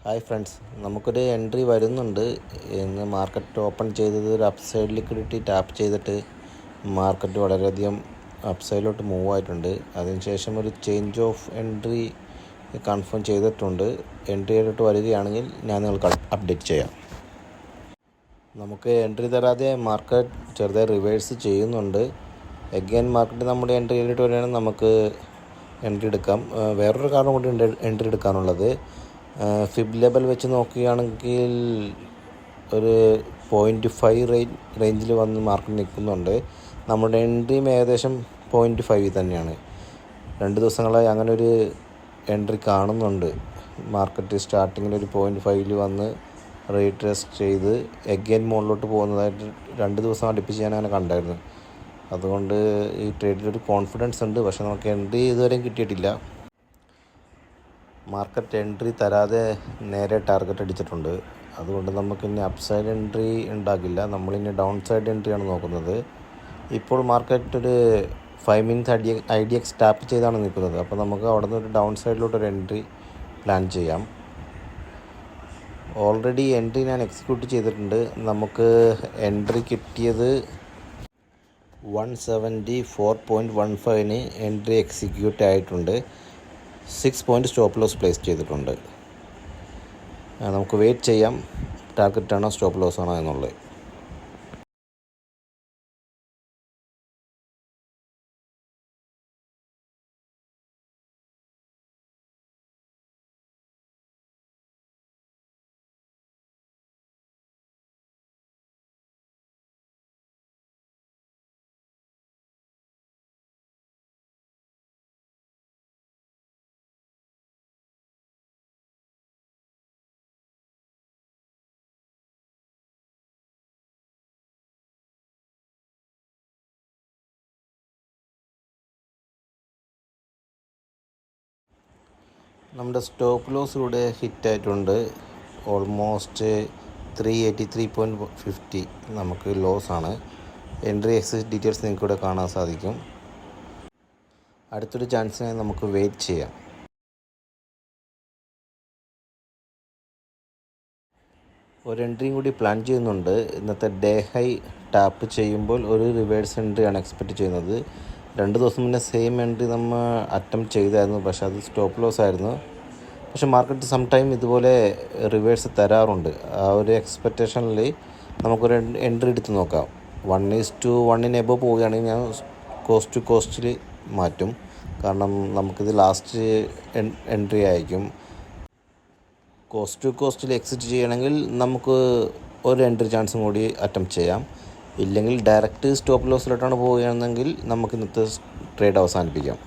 Hi friends, നമുക്കൊരു entry വരുന്നുണ്ട്. ഇന്ന് മാർക്കറ്റ് ഓപ്പൺ ചെയ്തത് ഒരു അപ്സൈഡ് ലിക്വിഡിറ്റി ടാപ്പ് ചെയ്തിട്ട് മാർക്കറ്റ് വളരെയധികം അപ്സൈഡിലോട്ട് മൂവ് ആയിട്ടുണ്ട്. അതിനുശേഷം ഒരു ചേഞ്ച് ഓഫ് എൻട്രി കൺഫേം ചെയ്തിട്ടുണ്ട്. എൻട്രിയിലോട്ട് വരികയാണെങ്കിൽ ഞാൻ നിങ്ങൾക്ക് അപ്ഡേറ്റ് ചെയ്യാം. നമുക്ക് എൻട്രി തരാതെ മാർക്കറ്റ് ചെറുതായി റിവേഴ്സ് ചെയ്യുന്നുണ്ട്. എഗെയിൻ മാർക്കറ്റ് നമ്മുടെ എൻട്രിയിലോട്ട് വരികയാണെങ്കിൽ നമുക്ക് എൻട്രി എടുക്കാം. വേറൊരു കാരണം കൂടി എൻട്രി എടുക്കാനുള്ളത്. ഫിബ് ലെവൽ വെച്ച് നോക്കുകയാണെങ്കിൽ ഒരു 0.5 റേഞ്ചിൽ വന്ന് മാർക്കറ്റ് നിൽക്കുന്നുണ്ട്. നമ്മുടെ എൻട്രിയും ഏകദേശം 0.5 തന്നെയാണ്. 2 ദിവസങ്ങളായി അങ്ങനെ ഒരു എൻട്രി കാണുന്നുണ്ട്. മാർക്കറ്റ് സ്റ്റാർട്ടിങ്ങിൽ ഒരു 0.5 വന്ന് റീട്രസ്റ്റ് ചെയ്ത് എഗെയിൻ മുകളിലോട്ട് പോകുന്നതായിട്ട് 2 ദിവസം അടുപ്പിച്ച് ഞാൻ അങ്ങനെ കണ്ടായിരുന്നു. അതുകൊണ്ട് ഈ ട്രേഡിലൊരു കോൺഫിഡൻസ് ഉണ്ട്. പക്ഷേ നമുക്ക് എൻട്രി ഇതുവരെയും കിട്ടിയിട്ടില്ല. മാർക്കറ്റ് എൻട്രി തരാതെ നേരെ ടാർഗറ്റ് അടിച്ചിട്ടുണ്ട്. അതുകൊണ്ട് നമുക്കിനി അപ്സൈഡ് എൻട്രി ഉണ്ടാകില്ല. നമ്മളിനി ഡൗൺ സൈഡ് എൻട്രിയാണ് നോക്കുന്നത്. ഇപ്പോൾ മാർക്കറ്റ് ഒരു 5 മിനിറ്റ് IDX ടാപ്പ് ചെയ്താണ് നിൽക്കുന്നത്. അപ്പോൾ നമുക്ക് അവിടെ നിന്ന് ഒരു ഡൗൺ സൈഡിലോട്ടൊരു എൻട്രി പ്ലാൻ ചെയ്യാം. ഓൾറെഡി എൻട്രി ഞാൻ എക്സിക്യൂട്ട് ചെയ്തിട്ടുണ്ട്. നമുക്ക് എൻട്രി കിട്ടിയത് 174.15 എൻട്രി എക്സിക്യൂട്ട് ആയിട്ടുണ്ട്. 6 പോയിൻറ്റ് സ്റ്റോപ്പ് ലോസ് പ്ലേസ് ചെയ്തിട്ടുണ്ട്. നമുക്ക് വെയിറ്റ് ചെയ്യാം, ടാർഗറ്റ് ആണോ സ്റ്റോപ്പ് ലോസ് ആണോ എന്നുള്ളത്. നമ്മുടെ സ്റ്റോപ്പ് ലോസ് ഇവിടെ ഹിറ്റായിട്ടുണ്ട്. ഓൾമോസ്റ്റ് 383.50 നമുക്ക് ലോസാണ്. എൻട്രി എക്സിറ്റ് ഡീറ്റെയിൽസ് നിങ്ങൾക്ക് ഇവിടെ കാണാൻ സാധിക്കും. അടുത്തൊരു ചാൻസിനായി നമുക്ക് വെയിറ്റ് ചെയ്യാം. ഒരു എൻട്രിയും കൂടി പ്ലാൻ ചെയ്യുന്നുണ്ട്. ഇന്നത്തെ ഡേ ഹൈ ടാപ്പ് ചെയ്യുമ്പോൾ ഒരു റിവേഴ്സ് എൻട്രിയാണ് എക്സ്പെക്റ്റ് ചെയ്യുന്നത്. 2 ദിവസം മുന്നേ സെയിം എൻട്രി നമ്മൾ അറ്റംപ്റ്റ് ചെയ്തായിരുന്നു, പക്ഷേ അത് സ്റ്റോപ്പ് ലോസ് ആയിരുന്നു. പക്ഷേ മാർക്കറ്റ് സം ടൈം ഇതുപോലെ റിവേഴ്സ് തരാറുണ്ട്. ആ ഒരു എക്സ്പെക്റ്റേഷനിൽ നമുക്കൊരു എൻട്രി എടുത്ത് നോക്കാം. 1:1 എബോവ് പോവുകയാണെങ്കിൽ ഞാൻ കോസ്റ്റ് ടു കോസ്റ്റിൽ മാറ്റും. കാരണം നമുക്കിത് ലാസ്റ്റ് എൻട്രി ആയിരിക്കും. കോസ്റ്റ് ടു കോസ്റ്റിൽ എക്സിറ്റ് ചെയ്യണമെങ്കിൽ നമുക്ക് ഒരു എൻട്രി ചാൻസും കൂടി അറ്റംപ്റ്റ് ചെയ്യാം. ഇല്ലെങ്കിൽ ഡയറക്റ്റ് സ്റ്റോപ്പ് ലോസിലോട്ടാണ് പോവുകയാണെങ്കിൽ നമുക്ക് ഇന്നത്തെ ട്രേഡ് അവസാനിപ്പിക്കാം.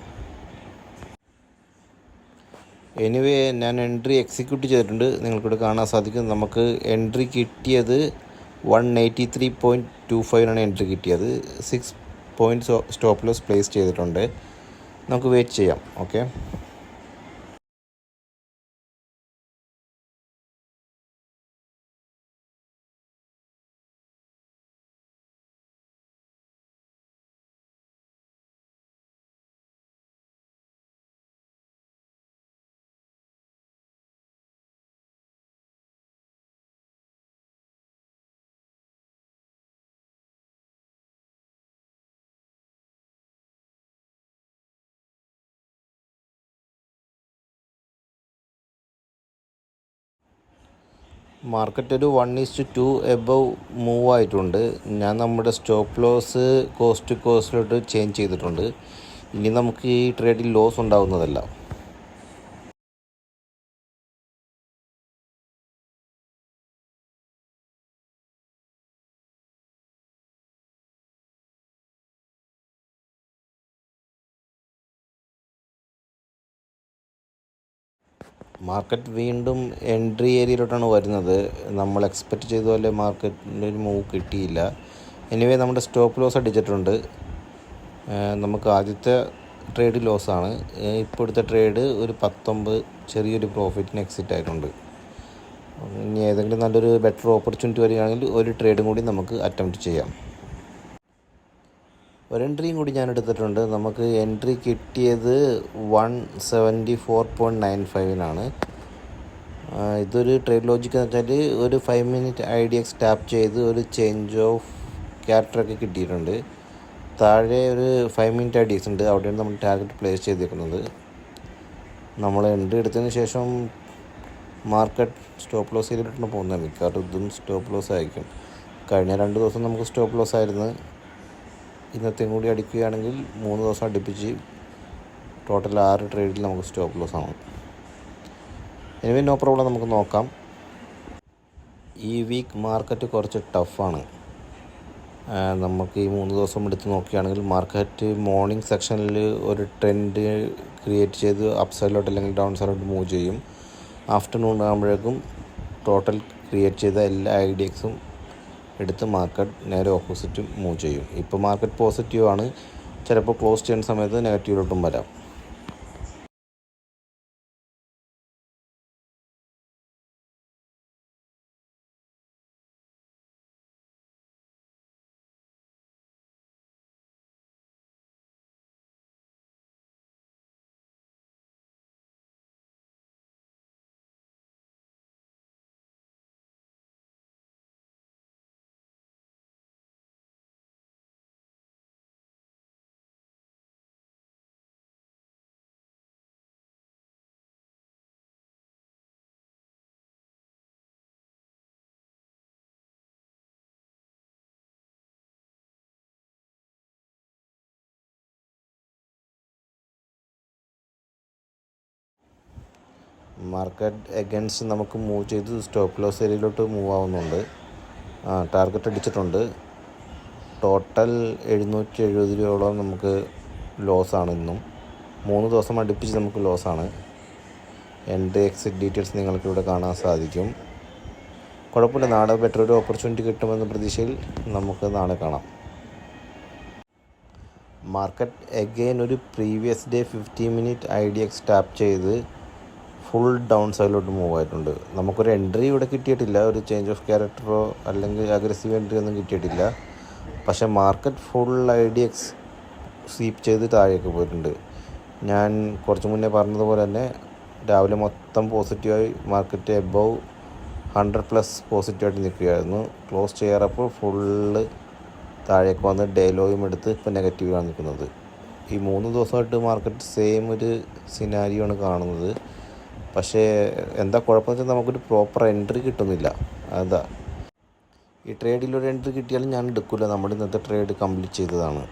എനിവേ ഞാൻ എൻട്രി എക്സിക്യൂട്ട് ചെയ്തിട്ടുണ്ട്. നിങ്ങൾക്കിവിടെ കാണാൻ സാധിക്കും. നമുക്ക് എൻട്രി കിട്ടിയത് 183.25 എൻട്രി കിട്ടിയത്. 6 പോയിൻറ്റ് സ്റ്റോപ്പ് ലോസ് പ്ലേസ് ചെയ്തിട്ടുണ്ട്. നമുക്ക് വെയിറ്റ് ചെയ്യാം. ഓക്കെ. മാർക്കറ്റ് ഒരു 1:2 എബവ് മൂവ് ആയിട്ടുണ്ട്. ഞാൻ നമ്മുടെ സ്റ്റോപ്പ് ലോസ് കോസ്റ്റ് ടു കോസ്റ്റിലോട്ട് ചേഞ്ച് ചെയ്തിട്ടുണ്ട്. ഇനി നമുക്ക് ഈ ട്രേഡിൽ ലോസ് ഉണ്ടാകുന്നതല്ല. മാർക്കറ്റ് വീണ്ടും എൻട്രി ഏരിയയിലോട്ടാണ് വരുന്നത്. നമ്മൾ എക്സ്പെക്റ്റ് ചെയ്ത പോലെ മാർക്കറ്റിൻ്റെ ഒരു മൂവ് കിട്ടിയില്ല. എനിവേ നമ്മുടെ സ്റ്റോപ്പ് ലോസ് അടിച്ചിട്ടുണ്ട്. നമുക്ക് ആദ്യത്തെ ട്രേഡ് ലോസാണ്. ഇപ്പോൾ എടുത്ത ട്രേഡ് ഒരു 19 ചെറിയൊരു പ്രോഫിറ്റിന് എക്സിറ്റ് ആയിട്ടുണ്ട്. ഇനി ഏതെങ്കിലും നല്ലൊരു ബെറ്റർ ഓപ്പർച്യൂണിറ്റി വരികയാണെങ്കിൽ ഒരു ട്രേഡും കൂടി നമുക്ക് അറ്റംപ്റ്റ് ചെയ്യാം. ഒരു എൻട്രിയും കൂടി ഞാൻ എടുത്തിട്ടുണ്ട്. നമുക്ക് എൻട്രി കിട്ടിയത് 174.95 ഇതൊരു ട്രേഡ് ലോജിക് എന്ന് വെച്ചാൽ ഒരു 5 മിനിറ്റ് IDX ടാപ്പ് ചെയ്ത് ഒരു ചേഞ്ച് ഓഫ് ക്യാരക്ടറൊക്കെ കിട്ടിയിട്ടുണ്ട്. താഴെ ഒരു 5 മിനിറ്റ് IDX ഉണ്ട്, അവിടെയാണ് നമ്മൾ ടാർഗറ്റ് പ്ലേസ് ചെയ്തേക്കുന്നത്. നമ്മൾ എൻട്രി എടുത്തതിന് ശേഷം മാർക്കറ്റ് സ്റ്റോപ്പ് ലോസ് ചെയ്തിട്ടാണ് പോകുന്നത്. മിക്കവാറും ഇതും സ്റ്റോപ്പ് ലോസ് ആയിരിക്കും. കഴിഞ്ഞ 2 ദിവസം നമുക്ക് സ്റ്റോപ്പ് ലോസ് ആയിരുന്നു. ഇന്നത്തെയും കൂടി അടിക്കുകയാണെങ്കിൽ 3 ദിവസം അടുപ്പിച്ച് ടോട്ടൽ 6 ട്രേഡിൽ നമുക്ക് സ്റ്റോപ്പ് ലോസ് ആണ്. എനിവേ നോ പ്രോബ്ലം, നമുക്ക് നോക്കാം. ഈ വീക്ക് മാർക്കറ്റ് കുറച്ച് ടഫാണ്. നമുക്ക് ഈ 3 ദിവസം എടുത്ത് നോക്കുകയാണെങ്കിൽ മാർക്കറ്റ് മോർണിംഗ് സെക്ഷനിൽ ഒരു ട്രെൻഡ് ക്രിയേറ്റ് ചെയ്ത് അപ്പ് സൈഡിലോട്ട് അല്ലെങ്കിൽ ഡൗൺ സൈഡിലോട്ട് മൂവ് ചെയ്യും. ആഫ്റ്റർനൂൺ ആകുമ്പോഴേക്കും ടോട്ടൽ ക്രിയേറ്റ് ചെയ്ത എല്ലാ IDXും എടുത്ത് മാർക്കറ്റ് നേരെ ഓപ്പോസിറ്റ് മൂവ് ചെയ്യും. ഇപ്പോൾ മാർക്കറ്റ് പോസിറ്റീവാണ്, ചിലപ്പോൾ ക്ലോസ് ചെയ്യുന്ന സമയത്ത് നെഗറ്റീവിലോട്ടും വരാം. മാർക്കറ്റ് എഗൻസ്റ്റ് നമുക്ക് മൂവ് ചെയ്ത് സ്റ്റോപ്പ് ലോസ് ഏരിയയിലോട്ട് മൂവ് ആവുന്നുണ്ട്. ടാർഗറ്റ് അടിച്ചിട്ടുണ്ട്. ടോട്ടൽ 770 രൂപയോളം നമുക്ക് ലോസാണ് ഇന്നും. 3 ദിവസം അടുപ്പിച്ച് നമുക്ക് ലോസാണ്. എൻ്റെ എക്സിറ്റ് ഡീറ്റെയിൽസ് നിങ്ങൾക്കിവിടെ കാണാൻ സാധിക്കും. കുഴപ്പമില്ല, നാളെ ബെറ്റർ ഒരു ഓപ്പർച്യൂണിറ്റി കിട്ടുമെന്ന പ്രതീക്ഷയിൽ നമുക്ക് നാളെ കാണാം. മാർക്കറ്റ് എഗെയിൻ ഒരു previous day 15 minute IDX tap ചെയ്ത് ഫുൾ ഡൗൺ സൈഡിലോട്ട് മൂവ് ആയിട്ടുണ്ട്. നമുക്കൊരു എൻട്രി ഇവിടെ കിട്ടിയിട്ടില്ല, ഒരു ചേഞ്ച് ഓഫ് ക്യാരക്ടറോ അല്ലെങ്കിൽ അഗ്രസീവ് എൻട്രി ഒന്നും കിട്ടിയിട്ടില്ല. പക്ഷേ മാർക്കറ്റ് ഫുൾ IDX സ്വീപ്പ് ചെയ്ത് താഴേക്ക് പോയിട്ടുണ്ട്. ഞാൻ കുറച്ച് മുന്നേ പറഞ്ഞതുപോലെ തന്നെ രാവിലെ മൊത്തം പോസിറ്റീവായി മാർക്കറ്റ് എബവ് 100+ പോസിറ്റീവായിട്ട് നിൽക്കുകയായിരുന്നു. ക്ലോസ് ചെയ്യാറപ്പോൾ ഫുള്ള് താഴേക്ക് വന്ന് ഡേലോയും എടുത്ത് ഇപ്പോൾ നെഗറ്റീവിലാണ് നിൽക്കുന്നത്. ഈ 3 ദിവസമായിട്ട് മാർക്കറ്റ് സെയിം ഒരു സിനാരിയോ ആണ് കാണുന്നത്. പക്ഷേ എന്താ കുഴപ്പമെന്ന് വെച്ചാൽ നമുക്കൊരു പ്രോപ്പർ എൻട്രി കിട്ടുന്നില്ല. അതാ, ഈ ട്രേഡിലൊരു എൻട്രി കിട്ടിയാലും ഞാൻ എടുക്കില്ല. നമ്മുടെ ഇന്നത്തെ ട്രേഡ് കംപ്ലീറ്റ് ചെയ്തതാണ്.